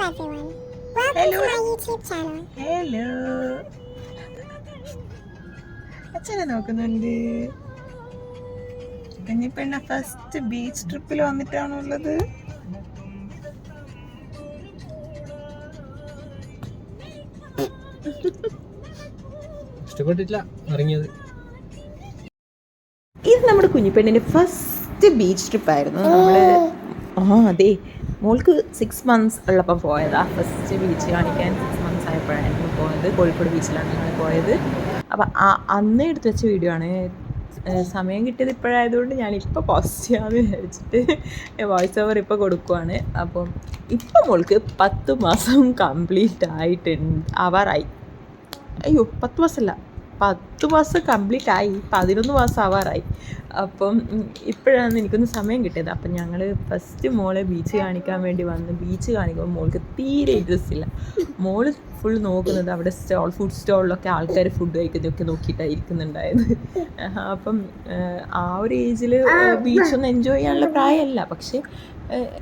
everyone. Welcome to my YouTube channel. Hello അച്ഛനെ നോക്കുന്നുണ്ട്. കുഞ്ഞിപ്പെണ്ണ first beach ട്രിപ്പിൽ വന്നിട്ടാണുള്ളത്. ഇഷ്ടപ്പെട്ടില്ല ഇറങ്ങിയത്. ഇത് നമ്മുടെ കുഞ്ഞിപ്പെണ്ണിൻ്റെ ഫസ്റ്റ് ബീച്ച് ട്രിപ്പായിരുന്നു. അതെ, മോൾക്ക് 6 months ഉള്ളപ്പോൾ പോയതാ ഫസ്റ്റ് ബീച്ച് കാണിക്കാൻ. 6 months ആയപ്പോഴായിരുന്നു പോയത്. കോഴിക്കോട് ബീച്ചിലാണ് ഞങ്ങൾ പോയത്. അപ്പം അന്നേ എടുത്ത് വെച്ച വീഡിയോ ആണ്. സമയം കിട്ടിയത് ഇപ്പോഴായതുകൊണ്ട് ഞാനിപ്പോൾ പോസ്റ്റ് ചെയ്യാമെന്ന് വിചാരിച്ചിട്ട് വോയിസ് ഓവർ ഇപ്പോൾ കൊടുക്കുവാണ്. അപ്പം ഇപ്പം മോൾക്ക് 10 മാസം കംപ്ലീറ്റ് ആവാറായി. അയ്യോ 10 മാസമല്ല, 10 മാസം കംപ്ലീറ്റ് ആയി, 11 മാസം ആവാറായി. അപ്പം ഇപ്പോഴാണ് എനിക്കൊന്ന് സമയം കിട്ടിയത്. അപ്പം ഞങ്ങൾ ഫസ്റ്റ് മോളെ ബീച്ച് കാണിക്കാൻ വേണ്ടി വന്ന് ബീച്ച് കാണിക്കുമ്പോൾ മോൾക്ക് തീരെ ഇൻട്രസ്റ്റ് ഇല്ല. മോള് ഫുൾ നോക്കുന്നത് അവിടെ ഫുഡ് സ്റ്റോളിലൊക്കെ ആൾക്കാർ ഫുഡ് കഴിക്കുന്നതൊക്കെ നോക്കിയിട്ടാണ് ഇരിക്കുന്നുണ്ടായത്. അപ്പം ആ ഒരു ഏജിൽ ബീച്ചൊന്നും എൻജോയ് ചെയ്യാനുള്ള പ്രായമല്ല. പക്ഷേ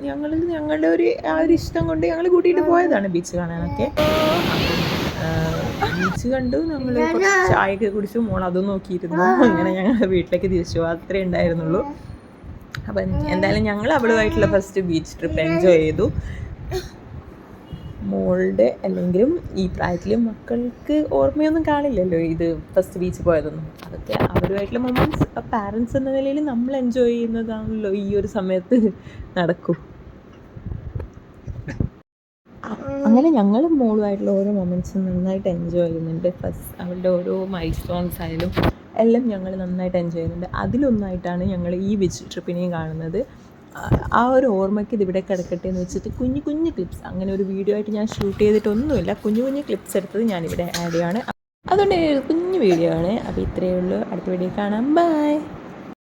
ഞങ്ങളുടെ ആ ഒരു ഇഷ്ടം കൊണ്ട് ഞങ്ങൾ കൂട്ടിയിട്ട് പോയതാണ് ബീച്ച് കാണാനൊക്കെ. ബീച്ച് കണ്ടു, ഞങ്ങൾ കുറച്ച് ചായയൊക്കെ കുടിച്ചു, മോൾ അതും നോക്കിയിരുന്നു. അങ്ങനെ ഞങ്ങൾ വീട്ടിലേക്ക് തിരിച്ചു. അത്രേ ഉണ്ടായിരുന്നുള്ളൂ. അപ്പം എന്തായാലും ഞങ്ങൾ അവളുമായിട്ടുള്ള ഫസ്റ്റ് ബീച്ച് ട്രിപ്പ് എൻജോയ് ചെയ്തു. മോളുടെ അല്ലെങ്കിലും ഈ പ്രായത്തിൽ മക്കൾക്ക് ഓർമ്മയൊന്നും കാണില്ലല്ലോ ഇത് ഫസ്റ്റ് ബീച്ച് പോയതൊന്നും. അതൊക്കെ അവരുമായിട്ടുള്ള മൊമെൻറ്റ്സ് പാരൻസ് എന്ന നിലയിൽ നമ്മൾ എൻജോയ് ചെയ്യുന്നതാണല്ലോ ഈ ഒരു സമയത്ത് നടക്കൂ. അങ്ങനെ ഞങ്ങൾ മോളുമായിട്ടുള്ള ഓരോ മൊമെൻറ്റ്സും നന്നായിട്ട് എൻജോയ് ചെയ്യുന്നുണ്ട്. ഫസ്റ്റ് അവളുടെ ഓരോ മൈൽ സ്റ്റോൺസ് ആയാലും എല്ലാം ഞങ്ങൾ നന്നായിട്ട് എൻജോയ് ചെയ്യുന്നുണ്ട്. അതിലൊന്നായിട്ടാണ് ഞങ്ങൾ ഈ ബീച്ച് ട്രിപ്പിനെയും കാണുന്നത്. ആ ഒരു ഓർമ്മയ്ക്ക് ഇതിവിടെ കിടക്കട്ടെ എന്ന് വെച്ചിട്ട് കുഞ്ഞു കുഞ്ഞു ക്ലിപ്സ്, അങ്ങനെ ഒരു വീഡിയോ ആയിട്ട് ഞാൻ ഷൂട്ട് ചെയ്തിട്ടൊന്നുമില്ല, കുഞ്ഞു കുഞ്ഞു ക്ലിപ്സ് എടുത്തത് ഞാനിവിടെ ആഡ് ചെയ്യുകയാണ്. അതുകൊണ്ട് കുഞ്ഞു വീഡിയോ ആണ്. അപ്പോൾ ഇത്രയേ ഉള്ളൂ. അടുത്ത വീഡിയോ കാണാം. ബൈ.